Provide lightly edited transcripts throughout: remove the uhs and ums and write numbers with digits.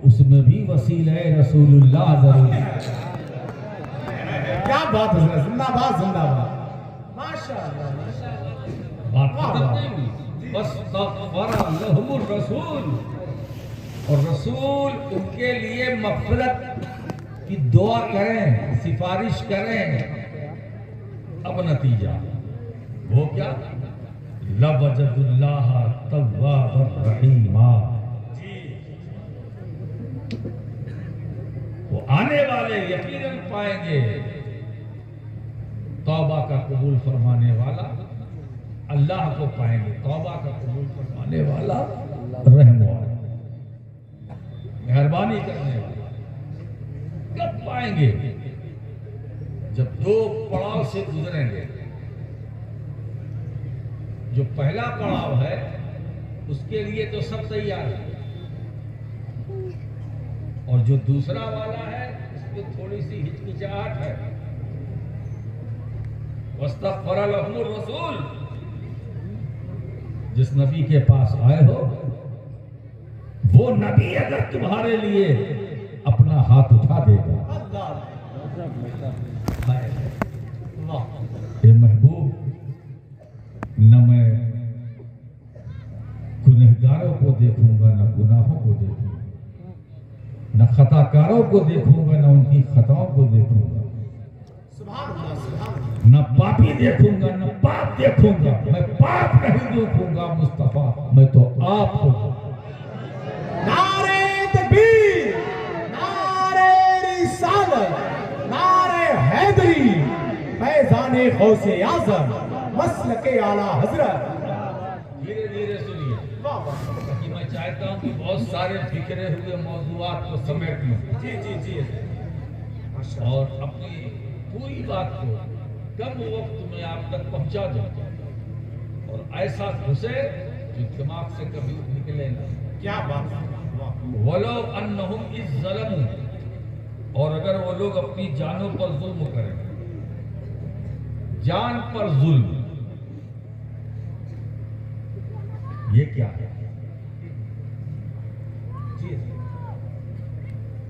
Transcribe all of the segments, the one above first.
उसमें भी वसीला रसूलुल्लाह जरूरी। क्या बात है, जिंदाबाद जिंदाबाद, माशाअल्लाह माशाअल्लाह। बात खत्म नहीं हुई, बस लहुमुर रसूल, और रसूल उनके लिए मग़फ़िरत की दुआ करें, सिफारिश करें। अब नतीजा वो क्या, लवजदुल्लाह तव्वाबर रहीमा। वो आने वाले यकीनन पाएंगे तौबा का कबूल फरमाने वाला, अल्लाह को पाएंगे तौबा का कबूल फरमाने वाला, रहम वाला, मेहरबानी करने वाला। कब पाएंगे, जब दो पड़ाव से गुजरेंगे। जो पहला पड़ाव है उसके लिए तो सब तैयार है, और जो दूसरा वाला है उसमें थोड़ी सी हिचकिचाहट है। वस्तग़फ़र लहुमुर रसूल, जिस नबी के पास आए हो वो नबी अगर तुम्हारे लिए अपना हाथ उठा देगा, ये महबूब, न मैं गुनहगारों को देखूंगा, न गुनाहों को देखूंगा, न खताकारों को देखूंगा, न उनकी खताओं को देखूंगा, न पापी देखूंगा, न पाप देखूंगा। मैं पाप नहीं देखूंगा मुस्तफा, मैं तो आप को। नारे तकबीर, नारे रिसालत, नारे हैदरी, फैज़ाने गौसे आज़म, मसलके आला हजरत। धीरे धीरे सुनिए, कि मैं चाहता हूँ कि बहुत सारे बिखरे हुए मौजूआत को समेट लूं। जी जी जी, और अपनी पूरी बात को कम वक्त में आप तक पहुंचा दूं, और ऐसा घुसे जो दिमाग से कभी निकले ना। क्या बात है, वलो अन्नहुम इज़ ज़लमू, और अगर वो लोग अपनी जानों पर जुल्म करें, जान पर जुल्म, ये क्या है?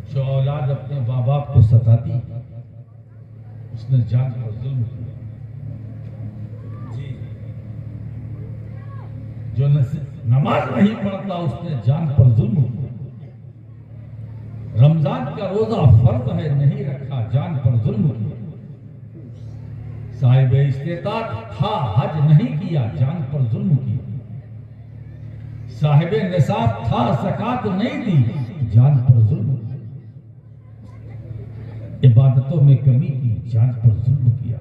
जो औलाद अपने माँ बाप को सताती, उसने जान पर जुल्म किया। जो नमाज नहीं पढ़ता, उसने जान पर जुल्म किया। रमजान का रोजा फर्ज है, नहीं रखा, जान पर जुल्म किया। साहिब इस्तेताअत था, हज नहीं किया, जान पर जुल्म किया। साहिब निसाब था, ज़कात नहीं दी, जान पर जुल्म किया। इबादतों में कमी की, जान पर जुल्म किया।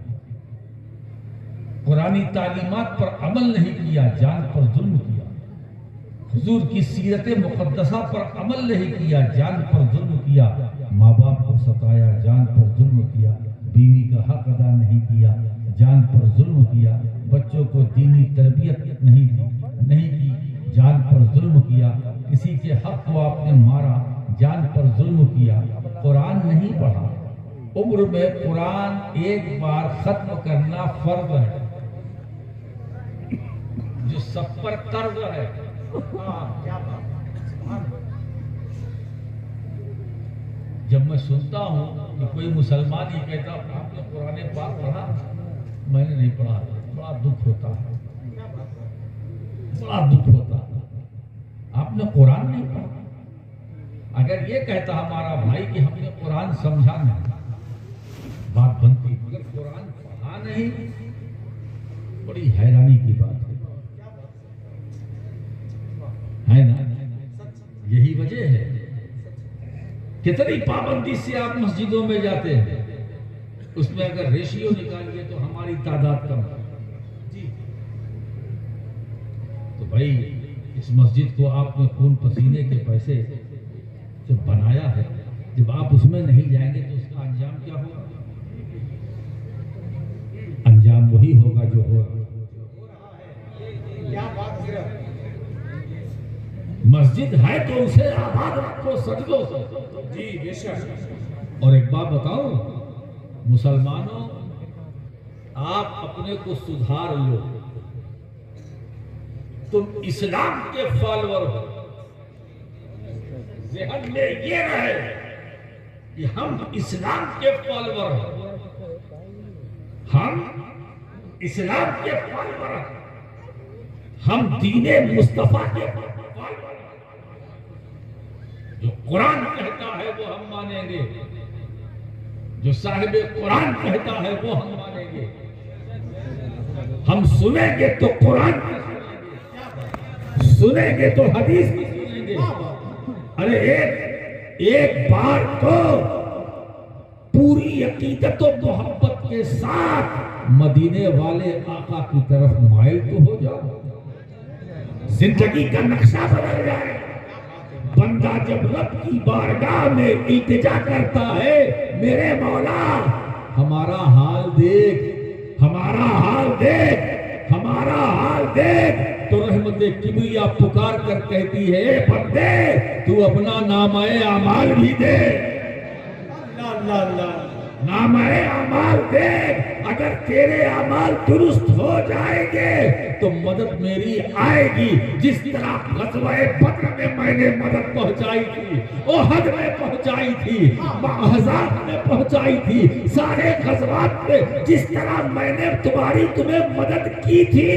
कुरानी तालीमात पर अमल नहीं किया, जान पर जुल्म किया। हुजूर की सीरत मुक़द्दसा पर अमल नहीं किया, जान पर जुल्म किया। माँ बाप को सताया, जान पर जुल्म किया। बीवी का हक अदा नहीं किया, जान पर जुल्म किया। बच्चों को दीनी तरबियत नहीं की, जान पर जुल्म किया। किसी के हक को आपने मारा, जान पर जुल्म किया। कुरान नहीं पढ़ा, उम्र में कुरान एक बार खत्म करना फर्ज है, जो सब पर कर्ज है। क्या बात है। जब मैं सुनता हूँ कि कोई मुसलमान ही कहता आपने कुरान पाक पढ़ा, मैंने नहीं पढ़ा, बड़ा दुख होता है, बड़ा दुख होता है। आपने कुरान नहीं पढ़ा। अगर ये कहता हमारा भाई कि हमने कुरान समझा नहीं, बात बनती। अगर कुरान पढ़ा नहीं, बड़ी हैरानी की बात है ना? यही वजह है, कितनी पाबंदी से आप मस्जिदों में जाते हैं, उसमें अगर रेशियो निकालिए तो हमारी तादाद कम है। तो भाई, इस मस्जिद को आपने खून पसीने के पैसे से बनाया है, जब आप उसमें नहीं जाएंगे तो उसका अंजाम क्या होगा? अंजाम वही होगा जो हो रहा है। क्या बात है। मस्जिद है तो उसे आबाद रखो, सजदों से। जी बेशक। और एक बात बताऊं मुसलमानों, आप अपने को सुधार लो, तुम इस्लाम के फॉलोअर हो। जहन में ये रहे कि हम इस्लाम के फॉलोअर हैं, हम इस्लाम के फॉलोअर हैं, हम दीने मुस्तफा के फॉलोअर हैं। जो कुरान कहता है वो हम मानेंगे, जो साहिब कुरान कहता है वो हम मानेंगे। हम सुनेंगे तो कुरान की सुनेंगे, सुनेंगे तो हदीस की सुनेंगे। अरे एक बार तो पूरी अकीदत और मोहब्बत के साथ मदीने वाले आका की तरफ माइल तो हो जाओ, जिंदगी का नक्शा बदल जाए। बंदा जब रब की बारगाह में इल्तिजा करता है, मेरे मौला हमारा हाल देख, हमारा हाल देख, हमारा हाल देख, तो रहमत किबरिया पुकार कर कहती है, बंदे तू अपना नामाए अमाल भी दे, नामाए अमाल दे। अगर तेरे अमाल दुरुस्त हो जाएंगे तो मदद मेरी आएगी। जिस तरह ग़ज़वा-ए बद्र में मैंने मदद पहुंचाई थी, ओहद में पहुंचाई थी, अहज़ाब में पहुंचाई थी, सारे ग़ज़वात में जिस तरह मैंने तुम्हें मदद की थी,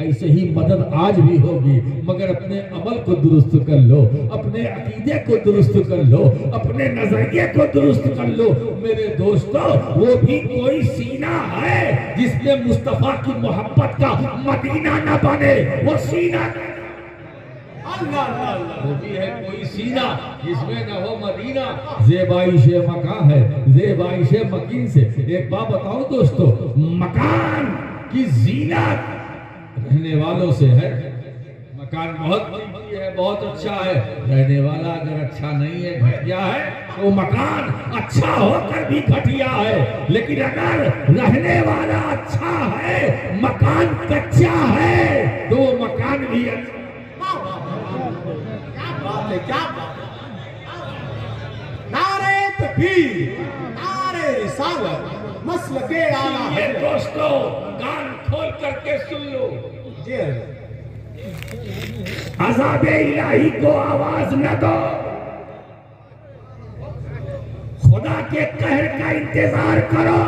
ऐसे ही मदद आज भी होगी। मगर अपने अमल को दुरुस्त कर लो, अपने अकीदे को दुरुस्त कर लो, अपने नजरिए को दुरुस्त कर लो। मेरे दोस्तों, वो भी कोई सीना है जिसमें मुस्तफा की मोहब्बत का मदीना न बने, वो सीना वो भी है कोई सीना जिसमें न हो मदीना। ज़ेबाइश मकान है, ज़ेबाइश मकीन से एक बात बताओ दोस्तों, मकान की जीनत रहने वालों से है। मकान बहुत कीमती है, बहुत अच्छा है, रहने वाला अगर अच्छा नहीं है, घटिया है, तो मकान अच्छा होकर भी घटिया है। लेकिन अगर रहने वाला अच्छा है, मकान कच्चा है, तो वो मकान भी अच्छा। क्या बात है, क्या बात है। नारे तकबीर, नारे रिसालत, मसलके आला है। दोस्तों कान खोल करके सुन लो, अज़ाबे इलाही को आवाज न दो, खुदा के कहर का इंतजार करो।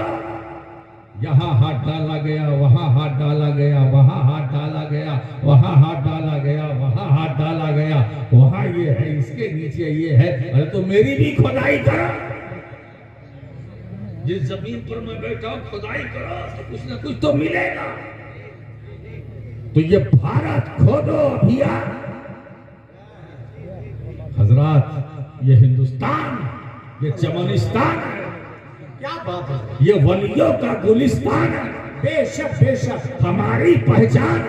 यहाँ हाथ डाला गया, वहाँ हाथ डाला गया, वहाँ हाथ डाला गया, वहाँ हाथ डाला गया, वहाँ हाथ डाला गया, वहाँ ये है, इसके नीचे ये है। अरे तो मेरी भी खुदाई करो। जिस जमीन पर मैं बैठा हूं खुदाई करो तो कुछ ना कुछ तो मिलेगा। तो ये भारत खोदो अभियान, हजरात, ये हिंदुस्तान, ये चमनिस्तान है, क्या बात है, ये वलियों का गुलिस्तान है। बेशक बेशक हमारी पहचान,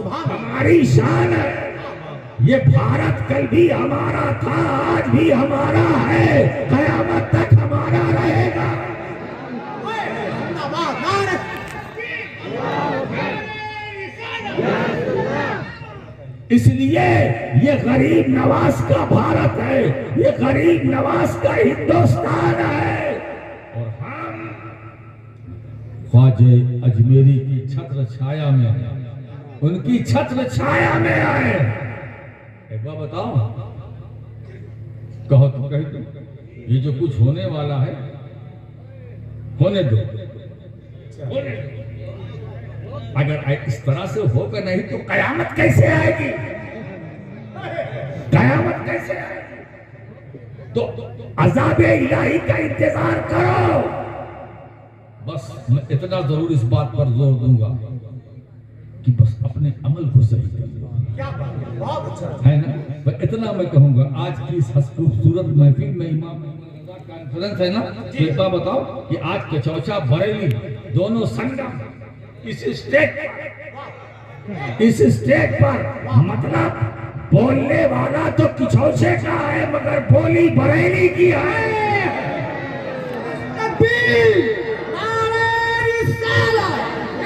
हमारी शान है। ये भारत कल भी हमारा था, आज भी हमारा है, कयामत तक हमारा रहेगा। इसलिए ये गरीब नवाज का भारत है, ये गरीब नवाज का हिंदुस्तान है। और हम ख्वाजे अजमेरी की छत्र छाया में, उनकी छत्र छाया में आए। एक बार बताओ, कहो तो कह दो, ये जो कुछ होने वाला है होने दो, होने दो। अगर इस तरह से होगा नहीं तो कयामत कैसे आएगी, कयामत कैसे आएगी। तो अज़ाबे इलाही का इंतजार करो। बस मैं इतना जरूर इस बात पर जोर दूंगा कि बस अपने अमल को सही कर लो। क्या बात है, बहुत अच्छा है ना। पर इतना मैं कहूंगा, आज की इस खूबसूरत महफिल में इमाम कॉन्फ्रेंस है ना, एक बात बताओ कि आज कचौचा बरेली दोनों संगम इस स्टेज पर, मतलब बोलने वाला तो किचौचे का है मगर बोली बरेली की है।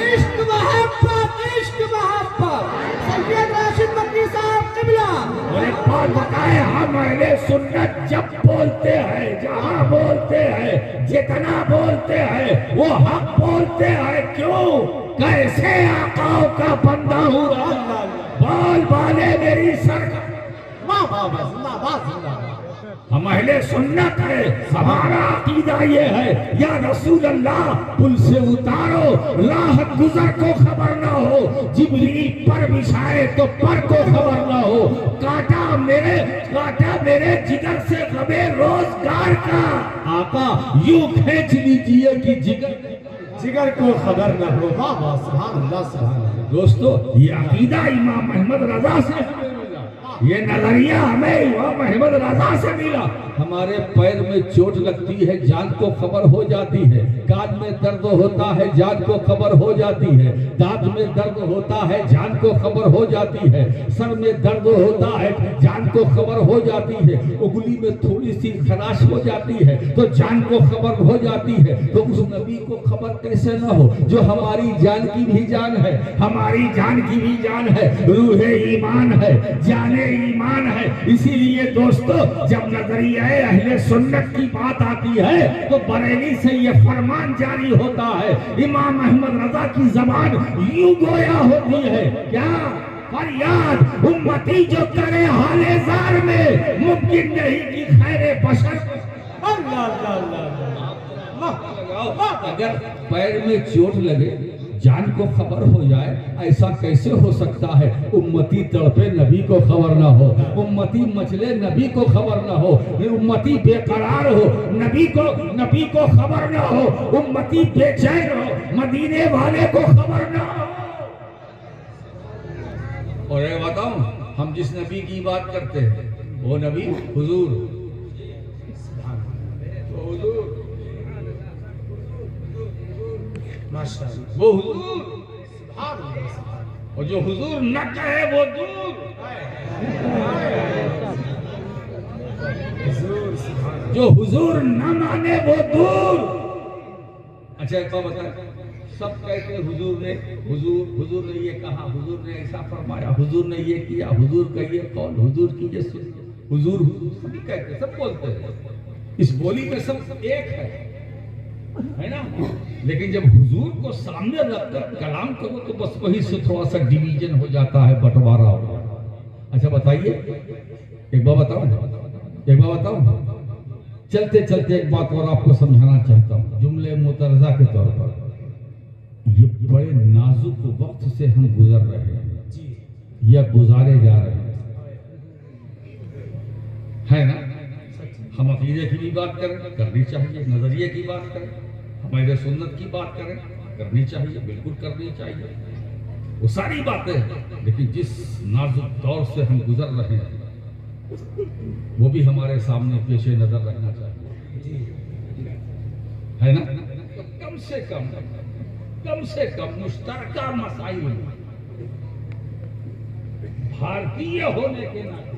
इश्क मोहब्बत, इश्क मोहब्बत, सैयद राशिद मक्की साहब क़िबला। और एक बात बताए, हम अहले सुन्नत जब बोलते हैं, जहाँ बोलते हैं, जितना बोलते हैं, वो हक बोलते हैं। क्यों? कैसे आकाओं का बंदा हूँ, बोल बाले मेरी सरकार। माँ बाप जिंदाबाद जिंदाबाद। हम अहले सुन्नत है, हमारा अकीदा ये है या रसूल अल्लाह पुल से उतारो, राह गुजर को खबर ना हो, जिब्रील पर बिछाए तो पर को खबर ना हो, काटा मेरे जिगर से गमे रोजगार का, आका यूं खींच लीजिए कि जिगर को खबर न हो। वाह वाह सुभान अल्लाह सुभान अल्लाह। दोस्तों ये अकीदा इमाम अहमद रजा से मिला, ये नजरिया हमें इमाम अहमद रजा से मिला। हमारे पैर में चोट लगती है, जान को खबर हो जाती है, कान में दर्द होता है, जान को खबर हो जाती है, दांत में दर्द होता है, जान को खबर हो जाती है, सर में दर्द होता है, जान को खबर हो जाती है, उंगली में थोड़ी सी खराश हो जाती है तो जान को खबर हो जाती है। तो उस नबी को खबर कैसे ना हो जो हमारी जान की भी जान है, हमारी जान की भी जान है, रूह ईमान है, जाने ईमान है। इसीलिए दोस्तों जब नजरिया अहले सुन्नत की बात आती है तो बरेली से ये फरमान जारी होता है, इमाम अहमद रजा की जबान यूं गोया होती है, क्या फरियाद उम्मती जो करे हाले जार में, मुमकिन नहीं कि खैरे बशर। अल्लाह अल्लाह अल्लाह। अगर पैर में चोट लगे, जान को खबर हो जाए, ऐसा कैसे हो सकता है? उम्मती तड़पे नबी को खबर ना हो, उम्मती मचले नबी को खबर ना हो, उम्मती बेकरार हो नबी को खबर ना हो, उम्मती बेचैन हो मदीने वाले को खबर ना हो। और ये बताऊं, हम जिस नबी की बात करते हैं वो नबी हुजूर, माशाअल्लाह वो हुजूर, और जो हुजूर न कहे वो दूर, जो हुजूर न माने वो दूर। अच्छा एक बात बता, सब कहते हुजूर ने ये कहा, हुजूर ने ऐसा फरमाया, हुजूर ने ये किया, हुजूर का ये कौल, हुजूर की ये सुन, हुजूर सभी कहते, सब बोलते हैं, इस बोली में सब एक है ना। लेकिन जब हुजूर को सामने रखकर कलाम करो तो बस वही से थोड़ा सा डिवीजन हो जाता है, बंटवारा हो जाता है। अच्छा बताइए, एक बात बताऊं, चलते चलते एक बात और आपको समझाना चाहता हूं जुमले मुतरजा के तौर पर। ये बड़े नाजुक वक्त से हम गुजर रहे हैं या गुजारे जा रहे हैं, है ना। हम अकीदे की भी बात करें, करनी चाहिए, नजरिए की बात करें, हमारे सुन्नत की बात करें, करनी चाहिए, बिल्कुल करनी चाहिए, वो सारी बातें। लेकिन जिस नाजुक दौर से हम गुजर रहे हैं वो भी हमारे सामने पेशे नजर रखना चाहिए, है ना। तो कम से कम मुश्तरका मसाइल भारतीय होने के नाते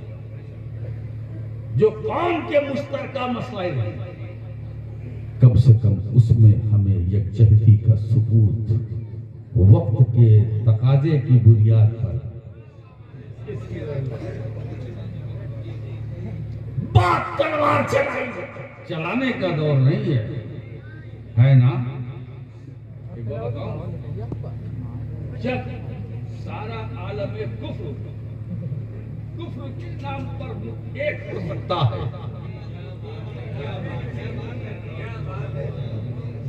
जो कौम के मुश्तरका मसाइल हैं, कम से कम उसमें हमें यकजहती का सबूत वक्त के तकाजे की बुनियाद पर बात तलवार चलाने का दौर नहीं है ना। एक बात बताऊं, जब सारा आलम कुफ्र के नाम पर एक हो सकता है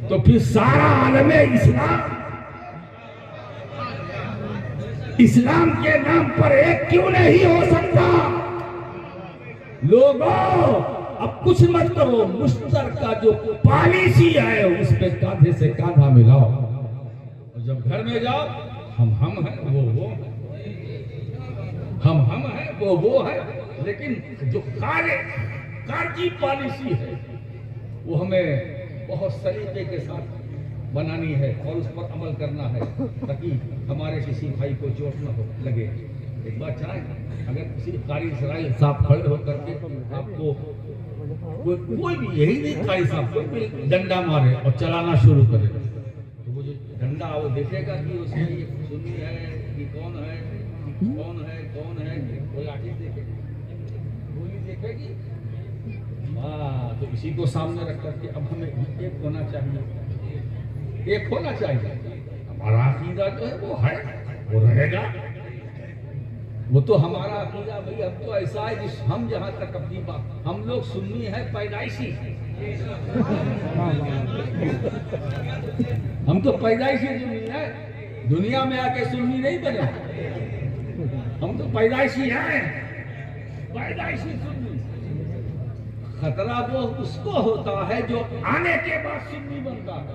तो फिर सारा आलम इस्लाम के नाम पर एक क्यों नहीं हो सकता? लोगों अब कुछ मत करो, मुश्तरका जो पॉलिसी है उस पे कांधे से कांधा मिलाओ, और जब घर में जाओ हम हैं वो हम हैं वो है। लेकिन जो कार की पॉलिसी है वो हमें बहुत सलीके के साथ बनानी है और उस पर अमल करना है ताकि हमारे किसी भाई को चोट न हो लगे। एक बात चाहे, अगर किसी कारी इसराइल साहब खड़े होकर के आपको कोई भी, यही नहीं कारी साहब, कोई भी डंडा मारे और चलाना शुरू करे तो वो जो डंडा वो देखेगा कि उसमें ये सुन्नी है कि कौन है, वो लाठी देखेगी, गोली देखेगी। तो इसी को सामने रख करके अब हमें एक होना चाहिए। हमारा अकीदा जो है वो रहेगा, वो तो हमारा अकीदा भाई, अब तो ऐसा है जिस हम जहां तक अपनी बात, हम लोग सुन्नी है पैदाइशी, हम तो पैदाइशी सुन्नी है, दुनिया में आके सुन्नी नहीं बने, हम तो पैदाइशी हैं, पैदाइशी सुन्नी। खतरा वो उसको होता है जो आने के बाद सुन्नी बनता है,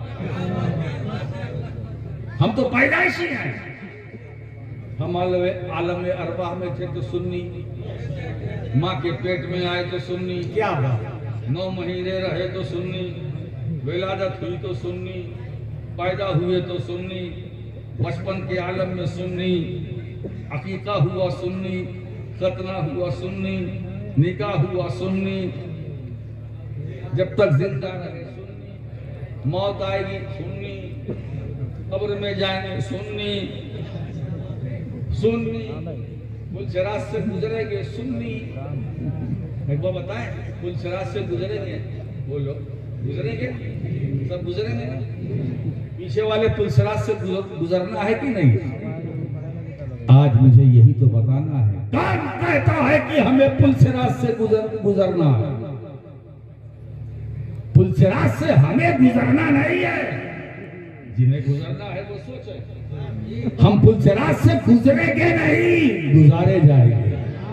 हम तो पैदाइशी हैं। हम आलम अरवाह में थे तो सुन्नी, माँ के पेट में आए तो सुन्नी, क्या बात, 9 महीने रहे तो सुन्नी, विलादत हुई तो सुन्नी, पैदा हुए तो सुन्नी, बचपन के आलम में सुन्नी, अकीका हुआ सुन्नी, खतना हुआ सुन्नी, निकाह हुआ सुन्नी, जब तक जिंदा रहे सुन्नी, मौत आएगी सुन्नी, कब्र में जाएंगे सुन्नी, सुन्नी, पुलसराज से गुजरेंगे सुन्नी। एक बार बताएं, पुलसराज से गुजरेंगे वो लोग, गुजरेंगे सब, गुजरेंगे ना? पीछे वाले पुलसराज से गुजरना है कि नहीं? आज मुझे यही तो बताना है। कौन कहता है कि हमें पुलसराज से गुजरना है? पुलसराज से हमें गुजरना नहीं है, जिन्हें गुजरना है वो सोचे। हम पुलसराज से गुजरेंगे नहीं, गुजारे जाएंगे,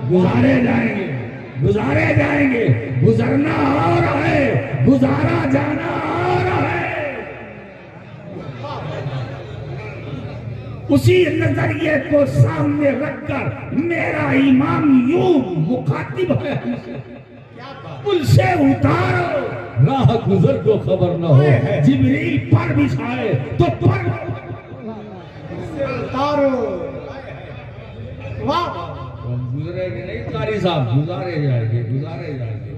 गुजारे जाएंगे, गुजारे जाएंगे। गुजरना और है, गुजारा जाना और है। उसी नजरिए को सामने रखकर मेरा इमाम यूं मुखातिब है, पुल से उतारो, राह गुजर को खबर न हो, जिब्रील पर बिछाए तो पर उतारो। वाह, गुजरेंगे नहीं कारी साहब, गुजारे जाएंगे, गुजारे जाएंगे।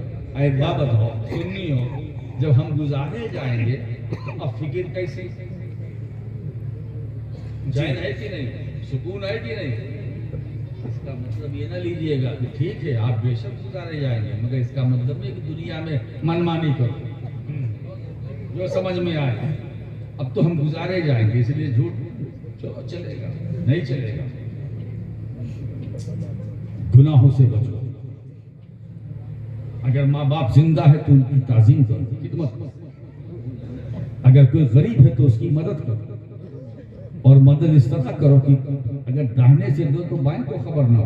एक बात बताओ, सुन्नी हो, जब हम गुजारे जाएंगे तो अब फिक्र कैसी? चैन है कि नहीं, सुकून है कि नहीं? इसका मतलब ये ना लीजिएगा कि ठीक है आप बेशक गुजारे जाएंगे, मगर इसका मतलब है कि दुनिया में मनमानी करो, जो समझ में आए। अब तो हम गुजारे जाएंगे, इसलिए झूठ चलो चलेगा नहीं चलेगा। गुनाहों से बचो। अगर माँ बाप जिंदा है तो उनकी ताजीम करो, खिदमत करो। अगर कोई गरीब है तो उसकी मदद करो, और मदद इस तरह करो कि अगर दाहिने से दो तो बाएं को खबर ना हो।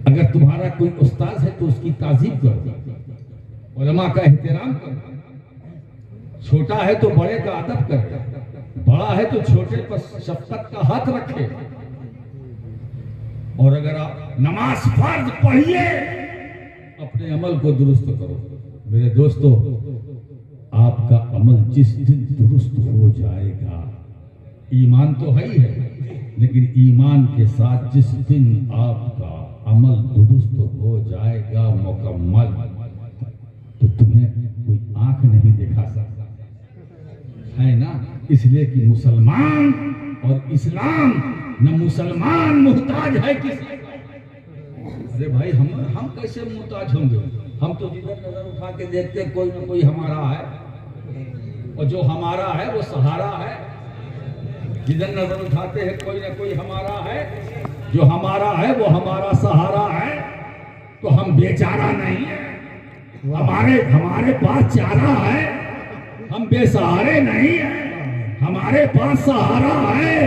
अगर तुम्हारा कोई उस्ताद है तो उसकी ताजीम करो, उलमा का एहतराम करो। छोटा है तो बड़े का अदब करे, बड़ा है तो छोटे पर शफकत का हाथ रखे। और अगर आप नमाज फर्ज पढ़िए, अपने अमल को दुरुस्त करो। मेरे दोस्तों, आपका अमल जिस दिन दुरुस्त हो जाएगा, ईमान तो है ही है, लेकिन ईमान के साथ जिस दिन आपका अमल दुरुस्त हो जाएगा मुकम्मल, तो तुम्हें कोई आंख नहीं दिखा सकता, है ना? इसलिए कि मुसलमान और इस्लाम, न मुसलमान मुहताज है किसी। अरे भाई, हम कैसे मुहताज होंगे? हम तो जिधर नजर उठा के देखते हैं कोई ना कोई हमारा है, और जो हमारा है वो सहारा है। जिधर नजर उठाते हैं कोई ना कोई हमारा है, जो हमारा है वो हमारा सहारा है। तो हम बेचारा नहीं है, हमारे पास चारा है, हम बेसहारे नहीं है, हमारे पास सहारा है।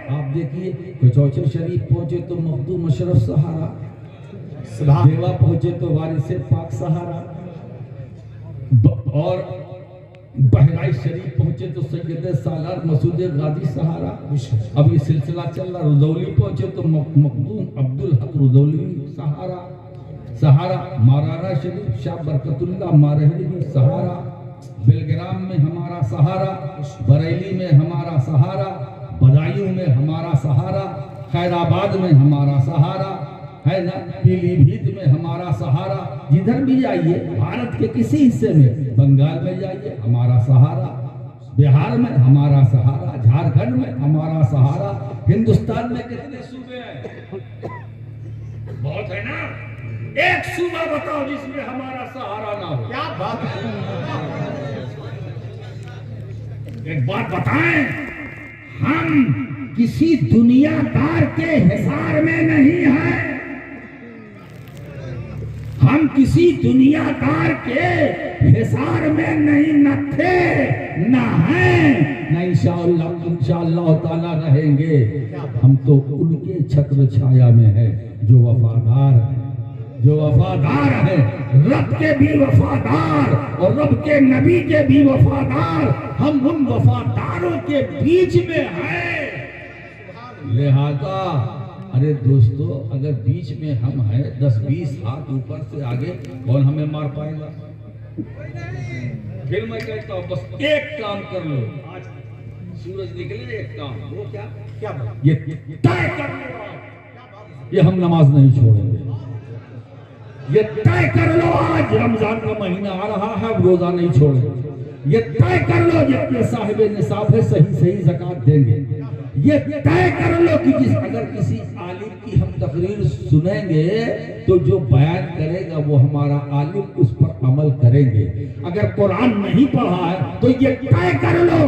आप देखिए, कचौचर शरीफ पहुंचे तो मखदूम अशरफ सहारा, देवा पहुंचे तो वारिस पाक सहारा, और बहराइच शरीफ पहुंचे तो सैयद सालार मसूद गाजी सहारा। अब ये सिलसिला चल रहा। रुदौली पहुंचे तो मखदूम अब्दुल हक रुदौली सहारा। माराना शरीफ शाह बरकतुल्लाह मारहली सहारा। बेलग्राम में हमारा सहारा, बरेली में हमारा सहारा, बदायूं में हमारा सहारा, खैराबाद में हमारा सहारा, है ना, पीलीभीत में हमारा सहारा। जिधर भी जाइए, भारत के किसी हिस्से में, बंगाल में जाइए हमारा सहारा, बिहार में हमारा सहारा, झारखंड में हमारा सहारा। हिंदुस्तान में कितने सूबे हैं? बहुत है ना। एक सूबा बताओ जिसमें हमारा सहारा ना हो। क्या बात है। एक बात बताएं, हम किसी दुनियादार के हिसार में नहीं है, हम किसी दुनियादार के हिसार में नहीं न थे, न हैं, न इंशाअल्लाह ताला रहेंगे। हम तो उनके छत्र छाया में है जो वफादार है, जो वफादार है, रब के भी वफादार और रब के नबी के भी वफादार। हम उन वफादारों के बीच में हैं। लिहाजा अरे दोस्तों, अगर बीच में हम हैं, 10-20 हाथ ऊपर से आगे कौन हमें मार पाएगा? फिर मैं कहता हूँ बस एक काम कर लो, आज सूरज निकले, एक काम वो क्या ये तय कर लो, ये हम नमाज नहीं छोड़ेंगे। ये तय कर लो आज रमजान का महीना आ रहा है, रोजा नहीं छोड़ेंगे। ये तय कर लो जितने साहिब निसाब है सही सही ज़कात देंगे। ये तय कर लो कि अगर किसी आलिम की हम तकरीर सुनेंगे तो जो बयान करेगा वो हमारा आलिम उस पर अमल करेंगे। अगर कुरान नहीं पढ़ा है तो ये तय कर लो।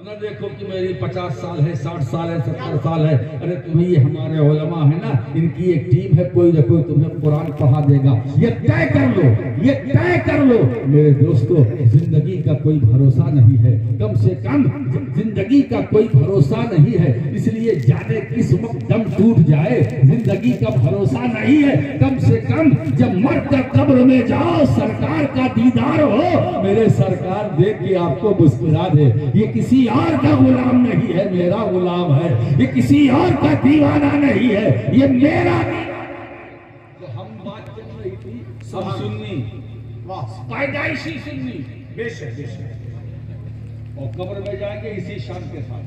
न देखो कि मेरी 50 साल है, 60 साल है, 70 साल है, अरे तुम्हें ये हमारे उलमा है ना, इनकी एक टीम है, कोई ना कोई तुम्हें कुरान पढ़ा देगा। ये तय कर लो, ये तय कर लो। मेरे दोस्तों, जिंदगी का कोई भरोसा नहीं है, कम से कम जिंदगी का कोई भरोसा नहीं है, इसलिए जाने किस वक्त दम टूट जाए, जिंदगी का भरोसा नहीं है। कम से कम जब मर कर कब्र में जाओ, सरकार का दीदार हो, मेरे सरकार देख के आपको मुस्कुरा दे। ये किसी और का गुलाम नहीं है, मेरा गुलाम है। ये किसी और का दीवाना नहीं है, ये मेरा। तो हम बात कर रही थी, सब सुन्नी, पैदाइशी सुन्नी, बेशक बेशक, और कब्र में जाएंगे इसी शान के साथ।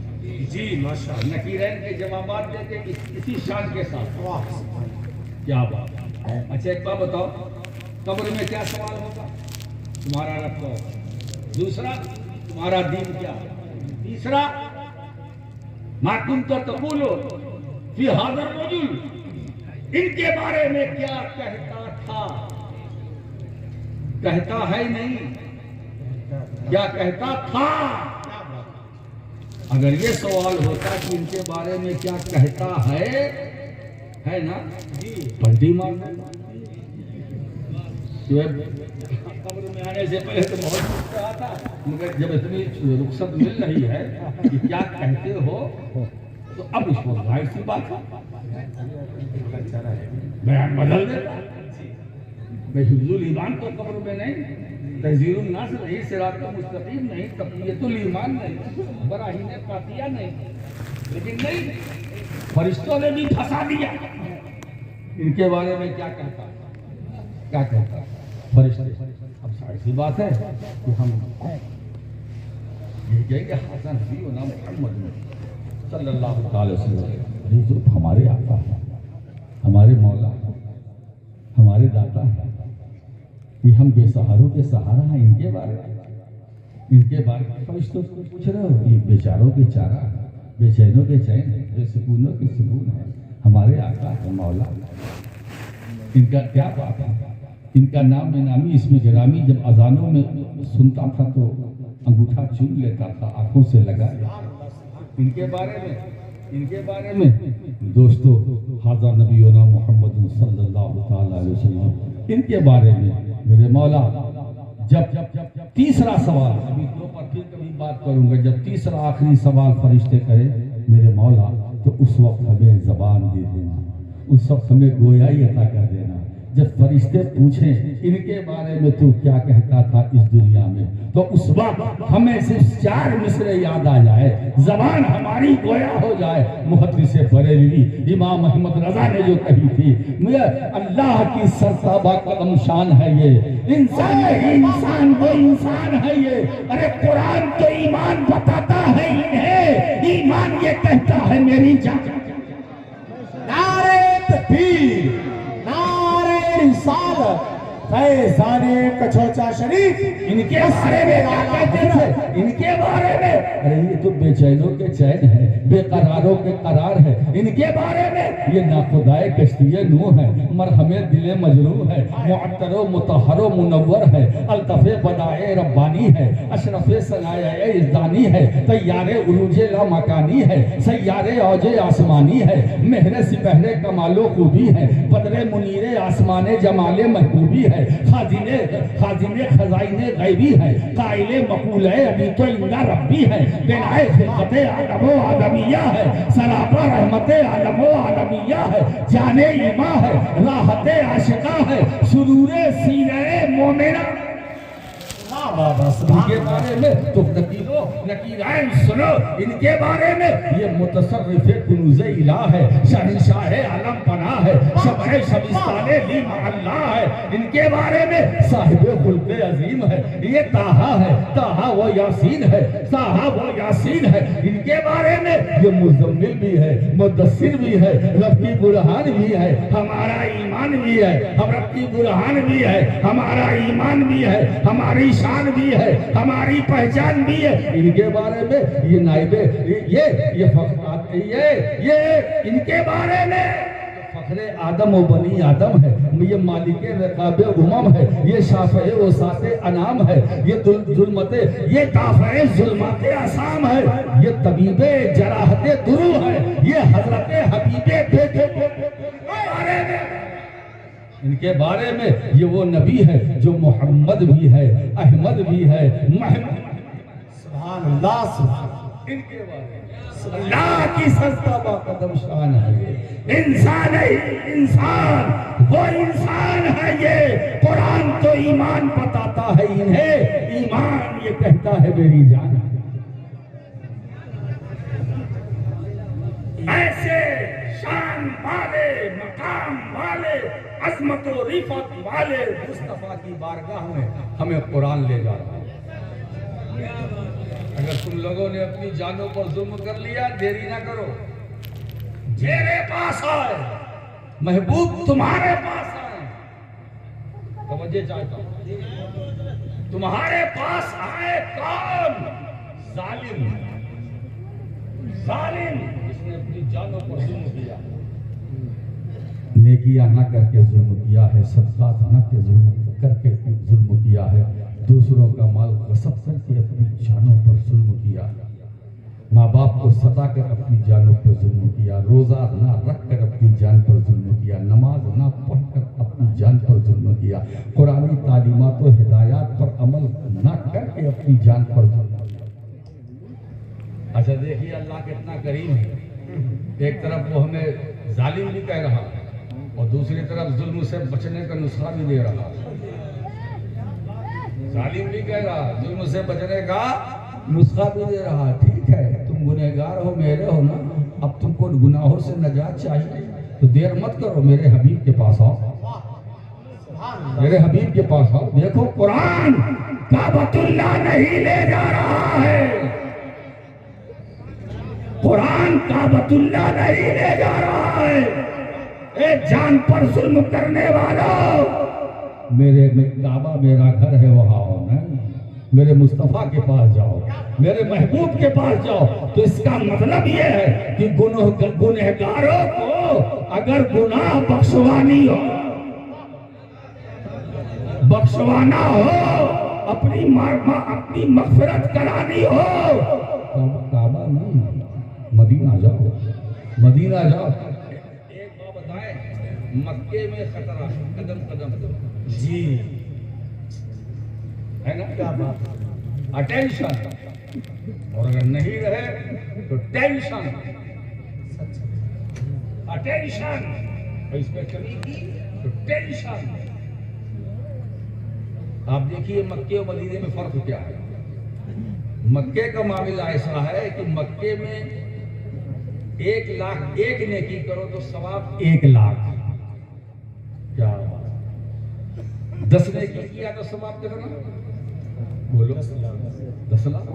जी माशाअल्लाह, नकीरैन के जवाबात देंगे इसी शान के साथ। वाह, क्या बात है। अच्छा एक बात बताओ, कब्र में क्या सवाल होगा? तुम्हारा रब कौन? दूसरा, तुम्हारा दीन क्या? तीसरा, मा कुंता तक़ूलू फी हाज़ा रजुल, इनके बारे में क्या कहता था? कहता है नहीं, क्या कहता था? अगर ये सवाल होता कि इनके बारे में क्या कहता है ना, पलटी मारना। कब्र में आने से पहले तो बहुत कुछ कहा था, मगर जब इतनी रुखसत मिल रही है कि क्या कहते हो, तो अब इस वक्त जाहिर सी बात है बयान बदल देता। हिफ्ज़ुल ईमान तो कब्र में नहीं, तहज़ीरुन नास नहीं, सिरातुल मुस्तकीम नहीं, तक़वियतुल ईमान नहीं, बराहीन कातिया नहीं, लेकिन नहीं, फरिश्तों ने भी फंसा दिया। इनके बारे में क्या कहता, क्या कहता फरिश्ते? अब सारी सी बात है कि हम ये कहेंगे हसन हबी व नाम मोहम्मद सल्लल्लाहु अलैहि वसल्लम, ये तो हमारे आका है, हमारे मौला, हमारे दाता है, कि हम बेसहारों के सहारा हैं। इनके बारे में फरिश्तों को पूछ रहे हो, ये बेचारों के चारा, बेचैनों के चैन, बेसुकूनों के सुकून है, हमारे आका है, मौला। इनका क्या बात है? इनका नाम में नामी, इसमें गिरामी। जब अजानों में सुनता था तो अंगूठा चूम लेता था, आंखों से लगा। इनके बारे में दोस्तों, हाज़ा नबीना मोहम्मद सल्लल्लाहु अलैहि वसल्लम, इनके बारे में मेरे मौला। जब तीसरा सवाल, अभी दो पर फिर कभी बात करूंगा, जब तीसरा आखिरी सवाल फरिश्ते करें मेरे मौला, तो उस वक्त हमें जबान दे देना, उस वक्त हमें गोयाई अता कर देना। जब फरिश्ते पूछें इनके बारे में तू क्या कहता था इस दुनिया में, तो उस वक्त हमें सिर्फ 4 मिसरे याद आ जाए, जबान हमारी गोया हो जाए। मुहद्दिस बरेलवी इमाम अहमद रजा ने जो कही थी, मैं अल्लाह की सरताबा कदम शान है ये, इंसान है इंसान, वो इंसान है ये। अरे कुरान तो ईमान बताता है इन्हें, ईमान ये कहता है मेरी जान। नारे तकबीर, नारे रिसालत, फैजाने कछोचा शरीफ इनके बारे में क्या कहते हैं? इनके बारे में, अरे ये तो बेचैनों के चैन है, बेकरारों के करार है। इनके बारे में ये नाखुदाए कश्तिये नूह है, मरहमे दिले मजरूह है, मुअत्तरो मुतहरो मुनव्वर है, अल्तफे बदाए रब्बानी है, अशरफे सनाए इज़दानी है, तैयारे उरूजे ला मकानी है, सैयारे औजे आसमानी है, मेहरे सिपहरे कमालो खूबी है, बदरे मुनीरे आसमाने जमाले महबूबी है, खाजिने खाजिने खजाइने गैबी है, काइले मकूले अभी तो इंदा रब्बी है, बिनाए खिलकते आदमो आदमिया है, सरापा रहमते आलमो आलमिया है, जाने ईमा है, राहते आशिका है, सुरूरे सीने मोमेना। इनके बारे में तो नकीराइन सुनो, इनके बारे में ये मुतसर्रिफ़े कुनूज़े इला है, शहंशाहे आलम पना है, शबह शबिस्ताने ली महल्ला है। इनके बारे में साहिबे खुल्क़े अजीम है, ये ताहा है, ताहा वो यासीन है, ताहा वो यासीन है। इनके बारे में ये मुज़म्मिल भी है, मुद्दस्सिर भी है, रब्बी बुरहान भी है, हमारा ईमान भी है, हम रब्बी बुरहान भी है, हमारा ईमान भी है, हमारी शान भी है, हमारी पहचान भी है। इनके बारे में ये नाइबे ये फख्र ये इनके बारे में फख्रे आदम और बनी आदम है, ये मालिके रकाबे उमम है, ये शाफ़े व साते अनाम है, ये जुल्मते ये दाफ़े जुल्मते आसाम है, ये तबीबे जराहते दुरू है, ये हजरते हबीबे बेटे बारे में। इनके बारे में ये वो नबी है जो मोहम्मद भी है, अहमद भी है, सुभान अल्लाह, सुभान इनके बारे में अल्लाह की सस्ता बाकदम शान है। ये इंसान है, इंसान वो इंसान है। ये कुरान तो ईमान बताता है इन्हें, ईमान ये कहता है मेरी जान। ऐसे शान वाले, मकाम वाले, अजमत और रिफत वाले मुस्तफा की बारगाह में हमें कुरान ले जा रहा है। अगर तुम लोगों ने अपनी जानों पर जुल्म कर लिया, देरी ना करो, मेरे पास आए, महबूब तुम्हारे पास आए। तवज्जो चाहता हूं, तुम्हारे पास आए कौन? जालिम, जालिम जिसने अपनी जानों पर जुल्म किया, नेकियां न करके जुल्म किया है, सदकात न के जुल्म करके जुल्म किया है, दूसरों का माल गसब करके अपनी जानों पर जुल्म किया, माँ बाप को सता कर अपनी जानों पर जुल्म किया, रोजा ना रख कर अपनी जान पर जुल्म किया, नमाज ना पढ़कर अपनी जान पर जुल्म किया, कुरानी तालीमात और हिदायत पर अमल ना करके अपनी जान पर जुल्म किया। अच्छा देखिए अल्लाह कितना करीम है, एक तरफ वो हमें जालिम भी कह रहा है और दूसरी तरफ जुल्म से बचने का नुस्खा भी दे रहा। जालिम भी कह रहा, जुल्म से बचने का नुस्खा भी दे रहा। ठीक है, तुम गुनहगार हो, मेरे हो ना, अब तुमको गुनाहों से नजात चाहिए तो देर मत करो, मेरे हबीब के पास आओ, मेरे हबीब के पास आओ। देखो कुरान काबतुल्लाह नहीं ले जा रहा है, कुरान काबतुल्लाह नहीं ले जा रहा है। एक जान पर जुल्म करने वालों, मेरे काबा मेरा घर है, वहां आओ, नहीं मेरे मुस्तफा के पास जाओ, मेरे महबूब के पास जाओ। तो इसका मतलब ये है कि गुनहगारों को अगर गुनाह बख्शवाना हो, अपनी मगफिरत करानी हो, काबा नहीं, मदीना जाओ, मदीना जाओ। मक्के में खतरा कदम कदम जी है ना, क्या बात, अटेंशन, और अगर नहीं रहे तो टेंशन, अटेंशन, इस पे कमी की तो टेंशन। आप देखिए मक्के और मदीने में फर्क क्या है। मक्के का मामला ऐसा है कि मक्के में 1 लाख एक नेकी करो तो सवाब 1 लाख, क्या 10 नेकी किया तो सवाब कितना, बोलो 10 लाख।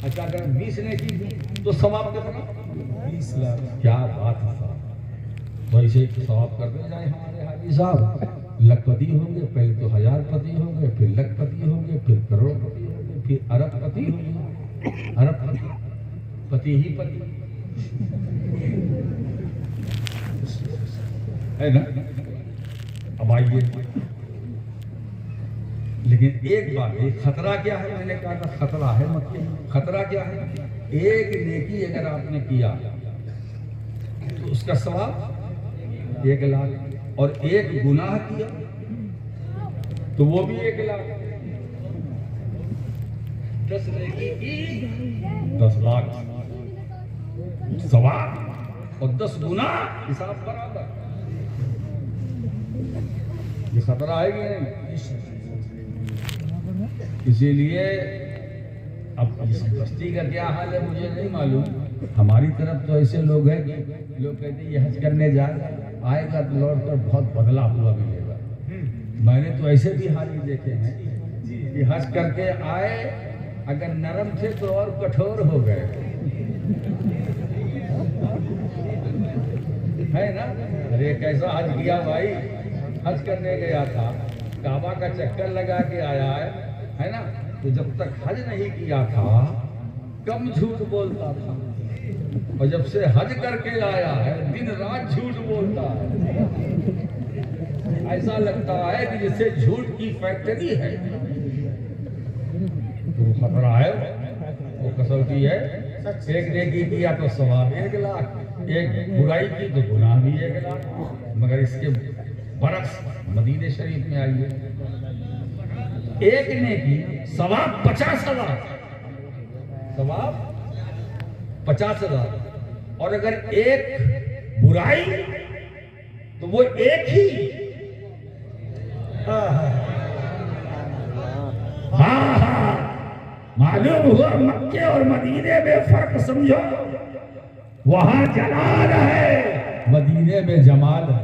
अच्छा अगर 20 नेकी की तो सवाब कितना, 20 लाख। क्या बात है साहब, तो ऐसे सवाब करते जाए हमारे हाजी साहब। लखपति होंगे, पहले तो हजारपति होंगे, फिर लखपति होंगे, फिर करोड़पति होंगे, फिर अरबपति होंगे। अरबपति, पति ही पति है ना। अब आइए, लेकिन एक बात, एक खतरा क्या है, मैंने कहा था खतरा है मक्के में। खतरा क्या है? एक नेकी अगर आपने किया तो उसका सवाब 1 लाख, और एक गुनाह किया तो वो भी 1 लाख। 10 नेकी की 10 लाख सवाब, और 10 गुनाह हिसाब बराबर। ये खतरा है कि नहीं? इसीलिए अब इस बस्ती का क्या हाल है मुझे नहीं मालूम। हमारी तरफ तो ऐसे लोग हैं कि लोग कहते हैं ये हज करने जाए, आएगा तो लौट कर बहुत बदला हुआ मिलेगा। मैंने तो ऐसे भी हाल ही देखे हैं कि हज करके आए, अगर नरम थे तो और कठोर हो गए, है ना। अरे कैसा हज किया भाई, हज करने गया था, काबा का चक्कर लगा के आया है ना। तो जब तक हज नहीं किया था कम झूठ बोलता था, और जब से हज करके आया है दिन रात झूठ बोलता है। ऐसा लगता है कि जैसे झूठ की फैक्ट्री है। तो खतरा है, वो कसौटी है। एक नेकी किया तो सवाब 1 लाख, एक बुराई की तो गुनाह भी 1 लाख। मगर इसके बरक्स मदीने शरीफ में आइए, एक नेकी सवाब 50,000, सवाब 50,000, और अगर एक बुराई तो वो एक ही। हाँ हाँ, मालूम हुआ मक्के और मदीने में फर्क समझो। वहां जलाल है, मदीने में जमाल है।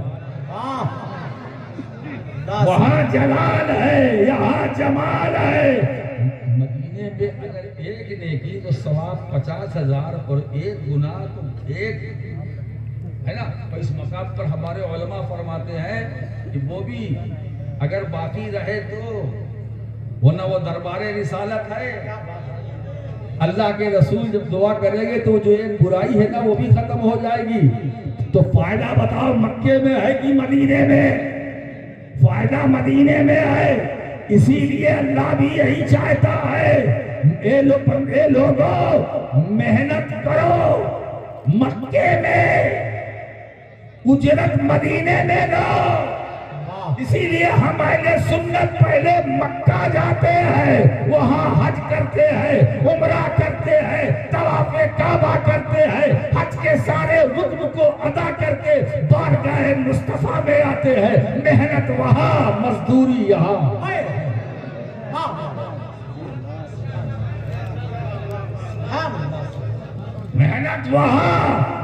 वहां जलाल है, यहाँ जमाल है। मदीने में अगर एक नेकी तो सवाब 50,000, और एक गुनाह तो 1, है ना। तो इस मकाम पर हमारे उलमा फरमाते हैं कि वो भी अगर बाकी रहे तो वो ना, वो दरबारे रिसालत है। अल्लाह के रसूल जब दुआ करेंगे तो जो एक बुराई है ना वो भी खत्म हो जाएगी। तो फायदा बताओ मक्के में है कि मदीने में? फायदा मदीने में है। इसीलिए अल्लाह भी यही चाहता है, ए लोगों मेहनत करो, मक्के में उजरत मदीने में लो। इसीलिए हम अहले सुन्नत पहले मक्का जाते हैं, वहां हज करते हैं, उमरा करते हैं, तवाफ़े काबा करते हैं, हज के सारे रुक्न को अदा करके बारगाह मुस्तफा में आते हैं। मेहनत वहां, मजदूरी यहाँ। मेहनत वहां,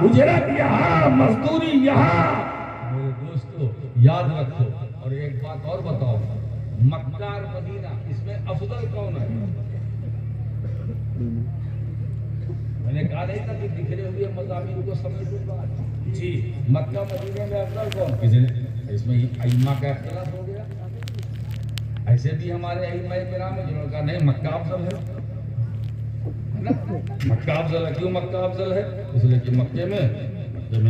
उजरत यहाँ, मजदूरी यहाँ। मेरे दोस्तों याद रखो। और एक बात और बताओ, मक्का और मदीना, इसमें अफजल कौन है? मैंने कहा नहीं था कि बिखरे हुए मज़ामीन को समेटूंगा जी। मक्का मदीने में अफजल कौन? किसी ने इसमें अइम्मा का इख्तिलाफ हो गया। ऐसे भी हमारे अइम्मा किराम है जिन्होंने कहा नहीं मक्का अफजल है ना। मक्का अफजल है। क्यों मक्का अफजल है? इसलिए कि मक्के में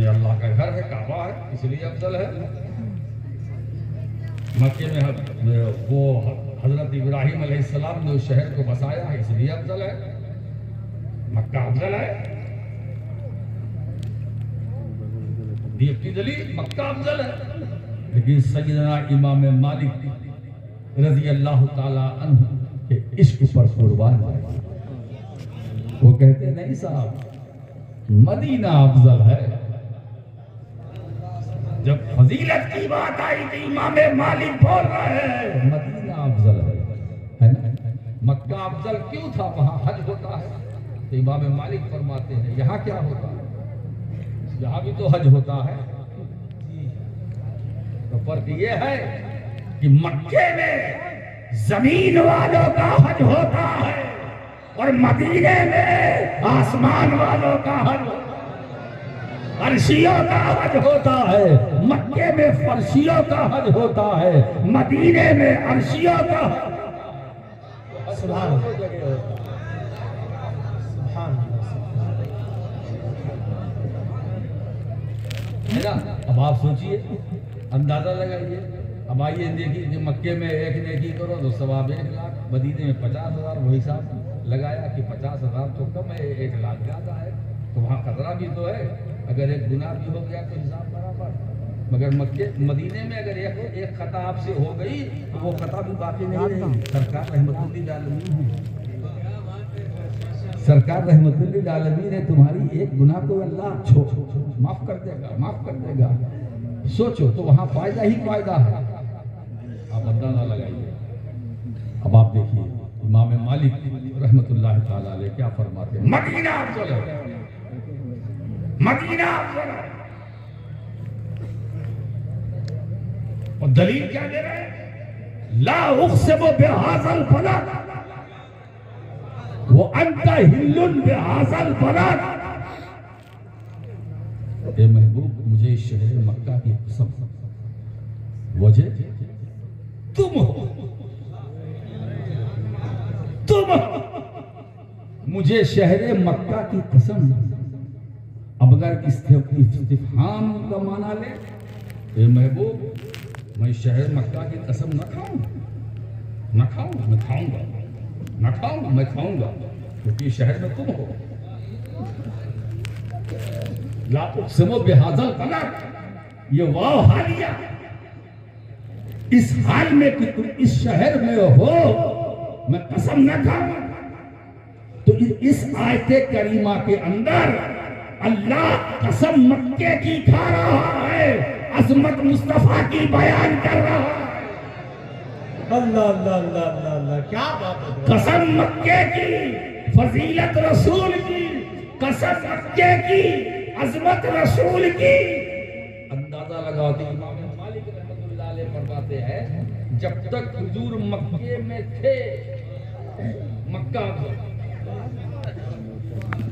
अल्लाह का घर है, काबा है, इसलिए अफजल है। मक्के में वो हजरत इब्राहिम अलैहिस्सलाम ने उस शहर को बसाया है, इसलिए अफजल है। मक्का अफजल है। दलील मक्का अफजल है। लेकिन सैयदना इमाम मालिक रज़ी अल्लाह ताला अन्हु के इश्क पर कुर्बान है। वो कहते नहीं साहब मदीना अफजल है। जब फजीलत की बात आई तो इमाम मालिक बोल रहे हैं मदीना अफजल है ना। मक्का अफजल क्यों था? वहां हज होता है। तो इमाम मालिक फरमाते हैं यहाँ क्या होता है? यहाँ भी तो हज होता है। तो फर्क ये है कि मक्के में जमीन वालों का हज होता है और मदीने में आसमान वालों का हज होता है। अर्शियों का हज होता है, मक्के में फर्शियों का हज होता है, मदीने में अर्शियों का सुभान सुभान है ना। अब आप सोचिए, अंदाजा लगाइए। अब आइए देखिए कि मक्के में एक नेकी करो तो सवाब 1 लाख, मदीने में 50,000। वही हिसाब लगाया कि 50,000 तो कम है, 1 लाख ज्यादा है, तो वहाँ खतरा भी तो है। अगर एक गुनाह भी हो गया तो हिसाब बराबर। मगर मदीने में अगर एक खता आपसे हो गई तो वो खता भी बाकी नहीं रहेगी। सरकार रहमतुल्लिल आलमीन है, सरकार रहमतुल्लिल आलमीन है, तुम्हारी एक गुनाह को अल्लाह माफ कर देगा, माफ कर देगा। सोचो तो वहां फायदा ही फायदा है। आप अंदाजा लगाइए। अब आप देखिए इमाम मालिक रहमतुल्लाह ताला अलैह क्या फरमाते हैं, मदीना अफजल है, मदीना अफजल है। और दलील क्या दे रहे हैं, ला उक़सिमु बिहाज़ल बलद वो अंता हिल्लुन बिहाज़ल बलद। ए महबूब, मुझे इस शहर मक्का की कसम, वजह तुम हो, तुम मुझे शहर मक्का की कसम। अब अगर इस्तिफ़हाम का माना ले, ए महबूब मैं शहर मक्का की कसम न खाऊं, न खाऊं, मैं खाऊंगा, न खाऊंगा, मैं खाऊंगा, क्योंकि शहर में तुम हो। ला उक़सिमु बिहाज़ल बलद, ये वाव हालिया, इस हाल में कि तुम इस शहर में हो, मैं कसम न खाऊं। तो इस आयत करीमा के अंदर अल्लाह कसम मक्के की खा रहा है, अज़मत मुस्तफा की बयान कर रहा है। अल्लाह अल्लाह अल्लाह अल्लाह अल्लाह, क्या बात है। कसम मक्के की, फजीलत रसूल की, कसम मक्के की, अज़मत रसूल की। अंदाजा लगाओ। इमाम मालिक रहमतुल्लाह अलैह फरमाते हैं, जब तक हुजूर मक्के में थे, मक्का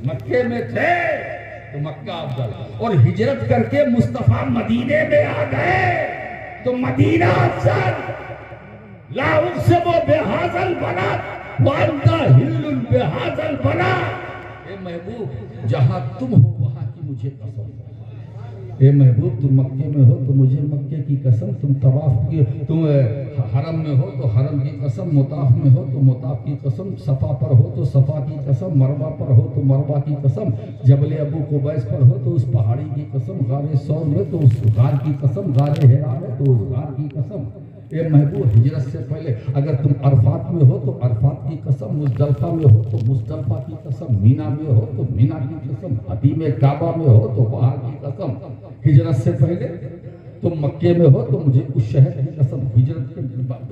मक्के में थे तो मक्का अफजल, और हिजरत करके मुस्तफा मदीने में आ गए तो मदीना अफजल। ला उक़सिमु बिहाज़ल बलद व अंता हिल्लुन बिहाज़ल बलद। ए महबूब, जहां तुम हो वहां की मुझे कसम। ए महबूब, तुम मक्के में हो तो मुझे मक्के की कसम, तुम तवाफ की, तुम हरम में हो तो हरम की कसम, मुताफ में हो तो मुताफ की कसम, सफा पर हो तो सफा की कसम, मरवा पर हो तो मरवा की कसम, जबल अबू कुबैस पर हो तो उस पहाड़ी की कसम, गारे सौर में तो उस गार की कसम, गारे हिरा में तो उस गार की कसम। ए महबूब, हिजरत से पहले अगर तुम अरफात में हो तो अरफात की कसम, मुज़दलिफ़ा में हो तो मुज़दलिफ़ा की कसम, मीना में हो तो मीना की कसम, हदीम काबा में हो तो वहां की कसम। हिजरत से पहले तुम मक्के में हो तो मुझे उस शहर की कसम।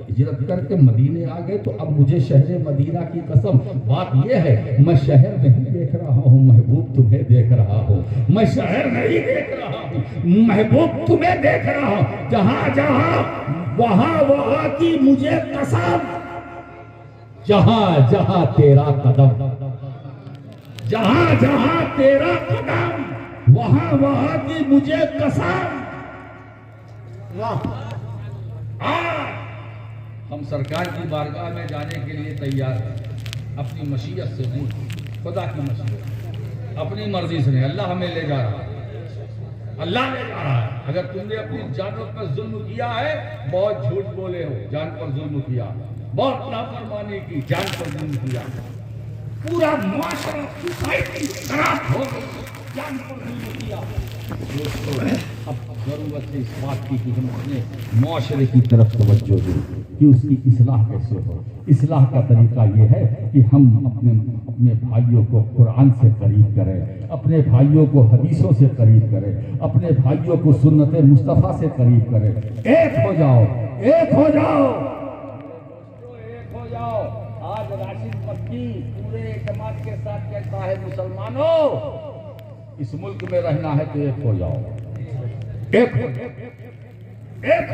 हिजरत करके मदीने आ गए तो अब मुझे शहर मदीना की कसम। बात यह है, मैं शहर नहीं देख रहा हूँ, महबूब तुम्हें देख रहा हूँ। मैं शहर नहीं देख रहा हूँ, महबूब तुम्हें देख रहा हूँ। जहां जहां वहां वहां की मुझे कसम, जहां जहां तेरा कदम, जहां जहां तेरा कदम, वहां वहां की मुझे कसम। आज हम सरकार की बारगाह में जाने के लिए तैयार हैं, अपनी मशीयत से नहीं, खुदा की मशीयत, अपनी मर्जी से नहीं। अल्लाह हमें ले जा रहा है, अल्लाह ले जा रहा है। अगर तुमने अपनी जानों पर जुल्म किया है, बहुत झूठ बोले हो, जान पर जुल्म किया, बहुत नाफरमानी की, जान पर जुल्म किया, पूरा मुआशरा सोसाइटी खराब हो गई, जान पर जुल्म किया। अब जरूरत है इस बात की कि हम अपने मुआशरे की तरफ तवज्जो दें कि उसकी इस्लाह कैसे हो। इस्लाह का तरीका ये है कि हम अपने भाइयों को कुरान से करीब करें, अपने भाइयों को हदीसों से करीब करें, अपने भाइयों को सुन्नत मुस्तफ़ा से करीब करें। एक हो जाओ, एक हो जाओ, एक हो जाओ। आज राशिद मक्की पूरे जमात के साथ कहता है, मुसलमानों इस मुल्क में रहना है तो एक हो जाओ, एक हो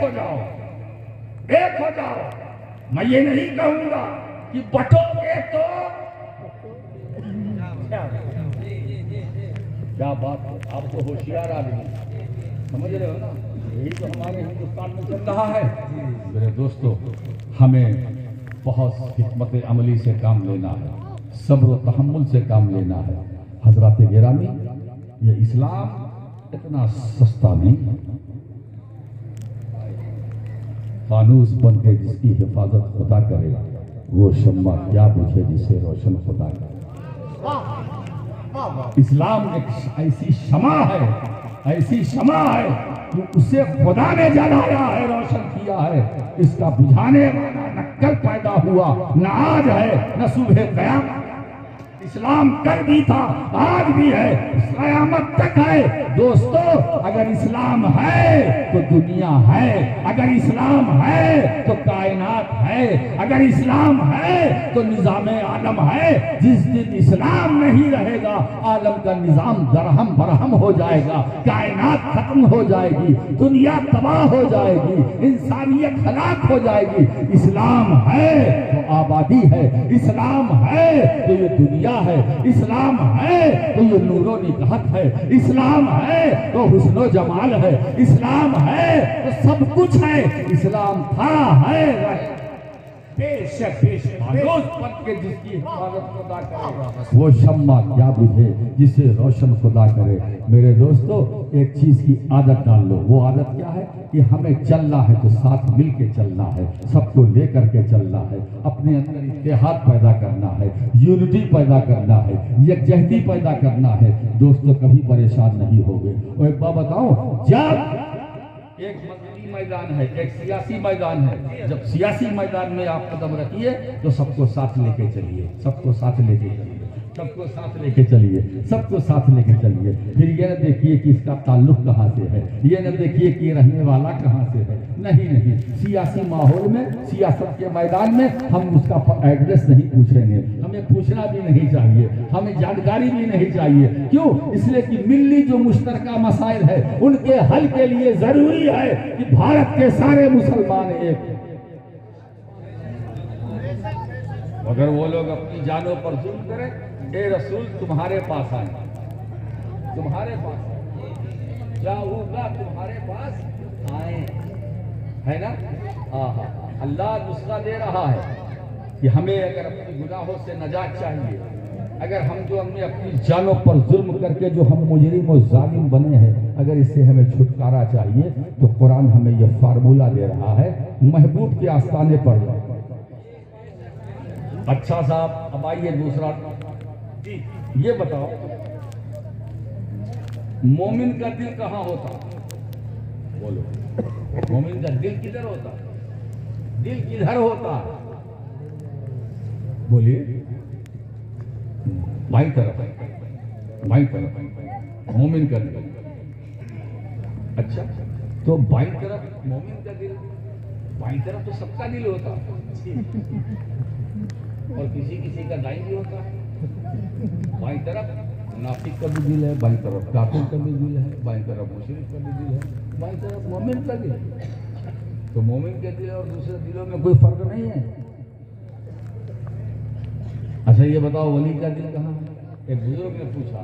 जाओ, एक हो जाओ। मैं ये नहीं कहूंगा कि बटोगे तो क्या बात है, आप तो होशियार आदमी, समझ रहे हो ना, यही तो हमारे हिंदुस्तान में चल रहा है। मेरे दोस्तों, हमें बहुत हिकमत अमली से काम लेना है, सब्र व तहम्मुल से काम लेना है। हजरत गिरामी, ये इस्लाम इतना सस्ता नहीं, फानूस बन के जिसकी हिफाजत खुदा करेगा, वो शम्मा क्या बुझे जिसे रोशन खुदा करे। इस्लाम एक ऐसी शमा है, ऐसी शमा है कि उसे खुदा ने जलाया है, रोशन किया है। इसका बुझाने वाला न कल पैदा हुआ, न आज है, न सुबह कयामत। इस्लाम कल भी था, आज भी है, कयामत तक है। दोस्तों, अगर इस्लाम है तो दुनिया है, अगर इस्लाम है तो कायनात है, अगर इस्लाम है तो निजाम आलम है। जिस दिन इस्लाम नहीं रहेगा, आलम का निजाम दरहम बरहम हो जाएगा, कायनात खत्म हो जाएगी, दुनिया तबाह हो जाएगी, इंसानियत हलाक हो जाएगी। इस्लाम है तो आबादी है, इस्लाम है तो ये दुनिया है, इस्लाम है तो ये नूरो निकाहत है, इस्लाम है तो हुस्नो जमाल है, इस्लाम है तो सब कुछ है। इस्लाम था, है, बेशक के जिसकी हिफाजत खुदा करेगा, वो शम्मा क्या बुझे जिसे रोशन खुदा करे। मेरे दोस्तों, एक चीज की आदत डाल लो। वो आदत क्या है कि हमें चलना है तो साथ मिल के चलना है, सबको लेकर के चलना है, अपने अंदर इत्तेहाद पैदा करना है, यूनिटी पैदा करना है, यकजहती पैदा करना है। दोस्तों, कभी परेशान नहीं होगे। और एक बात बताऊं, जब एक मजहबी मैदान है, एक सियासी मैदान है, जब सियासी मैदान में आप कदम रखिए तो सबको साथ लेके चलिए, सबको साथ लेके चलिए, सबको साथ लेके चलिए, सबको साथ लेके चलिए। फिर ये न देखिए कि इसका ताल्लुक कहाँ से है, ये न देखिए कि रहने वाला कहाँ से है। नहीं नहीं, सियासी माहौल में, सियासत के मैदान में हम उसका एड्रेस नहीं पूछेंगे, हमें पूछना भी नहीं चाहिए, हमें जानकारी भी नहीं चाहिए। क्यों? इसलिए कि मिल्ली जो मुश्तरका मसाइल है, उनके हल के लिए जरूरी है कि भारत के सारे मुसलमान एक। अगर वो लोग अपनी जानों पर जुल्म करें, ए रसूल तुम्हारे पास आए, तुम्हारे पास क्या होगा, तुम्हारे पास आए, है ना। अल्लाह नुस्खा दे रहा है कि हमें अगर अपने गुनाहों से नजात चाहिए, अगर हम जो हमने अपनी जानों पर जुल्म करके जो हम मुजरिम और जालिम बने हैं, अगर इससे हमें छुटकारा चाहिए तो कुरान हमें यह फार्मूला दे रहा है। महबूब के आस्थाने पर अच्छा साहब, अब आइए दूसरा, ये बताओ, मोमिन का दिल कहाँ होता? बोलो, मोमिन का दिल किधर होता? दिल किधर होता? बोलिए। बाई तरफ, बाई तरफ मोमिन का दिल। अच्छा, तो बाई तरफ मोमिन का दिल, बाई तरफ तो सबका दिल होता और किसी किसी का दाई भी होता है। बाई तरफ नाफिक का भी दिल है, बाई तरफ काफिर का भी दिल है, बाई तरफ मुशरिक का भी दिल है, बाई तरफ मोमिन का दिल है। तो मोमिन के दिल और दूसरे दिलों में कोई फर्क नहीं है। अच्छा, ये बताओ, वली का दिल कहाँ है? एक बुजुर्ग ने पूछा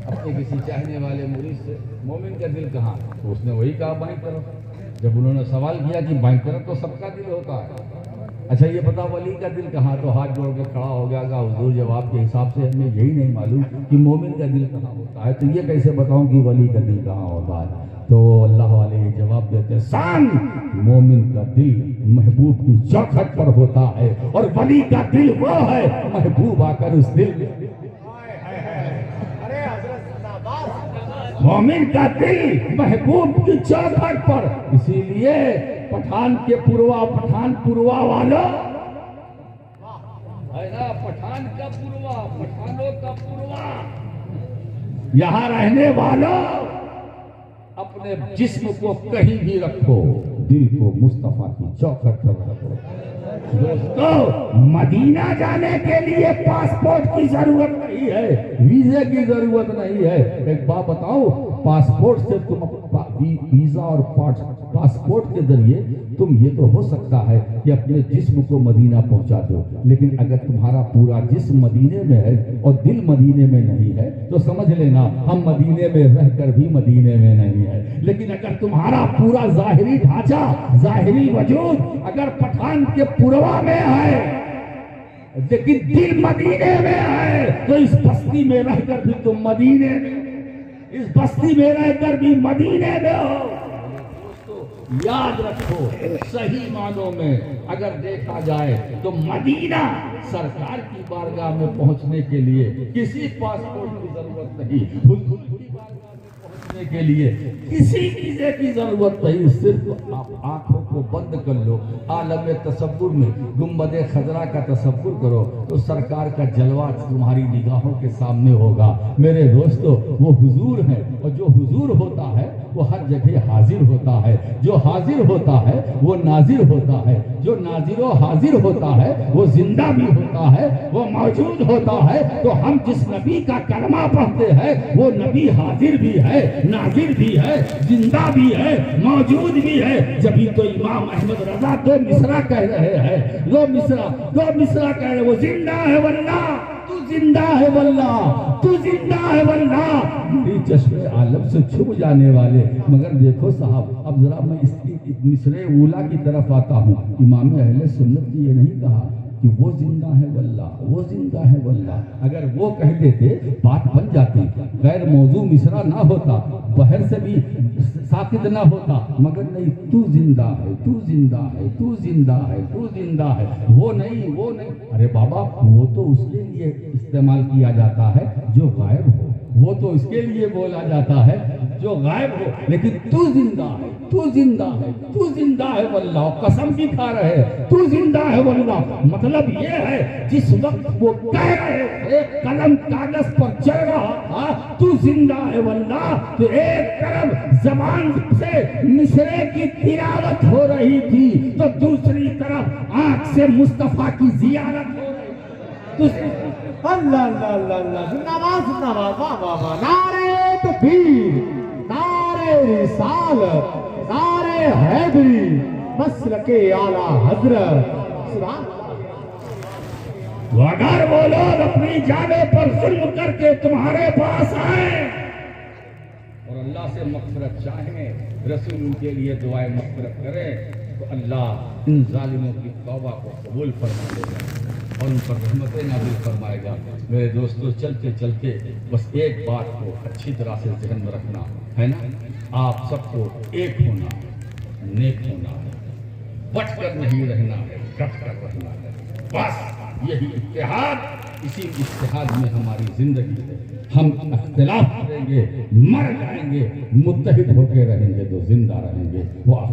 अपने किसी चाहने वाले मुरीद से, मोमिन का दिल कहाँ? तो उसने वही कहा, बाई तरफ। जब उन्होंने सवाल किया कि बाई तरफ तो सबका दिल होता है, अच्छा ये बताओ वली का दिल कहाँ? तो हाथ जोड़ के खड़ा हो गया, कहा हुजूर जवाब के हिसाब से हमें यही नहीं मालूम कि मोमिन का दिल कहाँ होता है, तो ये कैसे बताऊं कि वली का दिल कहाँ होता है? तो अल्लाह वाले ये जवाब देते, सान मोमिन का दिल महबूब की चौखट पर होता है और वली का दिल वो है महबूब आकर उस दिल में। मोमिन का दिल महबूब की चौखट पर, इसीलिए पठानपुरवा वालों, है ना, पठान का पुरवा, पठानों का पुरवा, यहाँ रहने वालों, अपने जिस्म को कहीं भी रखो, दिल को मुस्तफा की चौखट पर रखो। दोस्तों, मदीना जाने के लिए पासपोर्ट की जरूरत नहीं है, वीजे की जरूरत नहीं है। एक बात बताओ, पासपोर्ट से तुम वीजा और पासपोर्ट के जरिए तुम ये तो हो सकता है कि अपने जिस्म को मदीना पहुंचा दो, लेकिन अगर तुम्हारा पूरा जिस्म मदीने में है और दिल मदीने में नहीं है तो समझ लेना हम मदीने में रहकर भी मदीने में नहीं है। लेकिन अगर तुम्हारा पूरा जाहिरी ढांचा, जाहिरी वजूद अगर पठान के पुरवा में है लेकिन दिल मदीने में है, तो इस बस्ती में रहकर भी तुम मदीने में, इस बस्ती में रहकर भी मदीने में हो। दोस्तों याद रखो, सही मानों में अगर देखा जाए तो मदीना सरकार की बारगाह में पहुंचने के लिए किसी पासपोर्ट की जरूरत नहीं, हुजूर की बारगाह में पहुंचने के लिए किसी चीज़ की जरूरत नहीं। सिर्फ आप आंखों को बंद कर लो, आलम तसव्वुर में गुंबद खजरा का तसव्वुर करो तो सरकार का जलवा तुम्हारी निगाहों के सामने होगा। मेरे दोस्तों, वो हुजूर है और जो हुजूर होता है वो हर जगह हाजिर होता है, जो हाजिर होता है वो नाजिर होता है, जो नाजिर व हाजिर होता है वो जिंदा भी होता है, वो मौजूद होता है। तो हम जिस नबी का कलमा पढ़ते हैं वो नबी हाजिर भी है, नाजिर भी है, जिंदा भी है, मौजूद भी है। जभी तो इमाम अहमद रजा दो मिसरा कह रहे हैं, दो मिसरा कह रहे, वो जिंदा है वल्लाह, तू जिंदा है वल्लाह, तू जिंदा है वल्लाह, मेरी चश्मे आलम से छुप जाने वाले। मगर देखो साहब, अब जरा मैं इसकी मिसरे ऊला की तरफ आता हूँ। इमाम अहले सुन्नत ने ये नहीं कहा कि वो जिंदा है वल्लाह, वो जिंदा है वल्लाह। अगर वो कह देते बात बन जाती, गैर मौजू मिसरा ना होता, बहर से भी साकित ना होता, मगर नहीं, तू जिंदा है, तू जिंदा है, तू जिंदा है, तू जिंदा है, वो नहीं, वो नहीं। अरे बाबा, वो तो उसके लिए इस्तेमाल किया जाता है जो गायब हो, वो तो इसके लिए बोला जाता है जो गायब हो, लेकिन तू जिंदा है, तू जिंदा है, तू जिंदा है वल्लाह, कसम भी खा रहे, तू जिंदा है वल्लाह। मतलब ये है जिस वक्त वो कह रहे थे, कलम कागज पर चल रहा था तू जिंदा है वल्लाह, तो एक तरफ जबान से मिसरे की तिलावत हो रही थी तो दूसरी तरफ आंख से मुस्तफा की जियारत हो रही थी। अल्लाह अल्लाह अल्लाह अल्लाह, जिंदाबाद जिंदाबाद, वाह वाह वाह, नारे तकबीर, नारे रिसालत, नारे हैदरी, मसलके आला हजरत, सुभान अल्लाह। अगर वो लोग अपनी जाने पर जुल्म करके तुम्हारे पास आए और अल्लाह से मग़फ़िरत चाहें, रसूल उनके लिए दुआए मग़फ़िरत करें, तो अल्लाह इन जालिमों की तौबा को कबूल फरमा लेगा और उन पर रहमतें नाज़िल फरमाएगा। मेरे दोस्तों, चलते चलते बस एक बात को अच्छी तरह से ज़हन में रखना है ना, आप सबको एक होना, नेक होना है, बच कर नहीं रहना है, डट कर रहना है। बस यही इत्तेहाद, इसी इत्तेहाद में हमारी जिंदगी है। हम इख्तिलाफ करेंगे, मर जाएंगे, मुत्तहिद होकर रहेंगे तो जिंदा रहेंगे। वाह।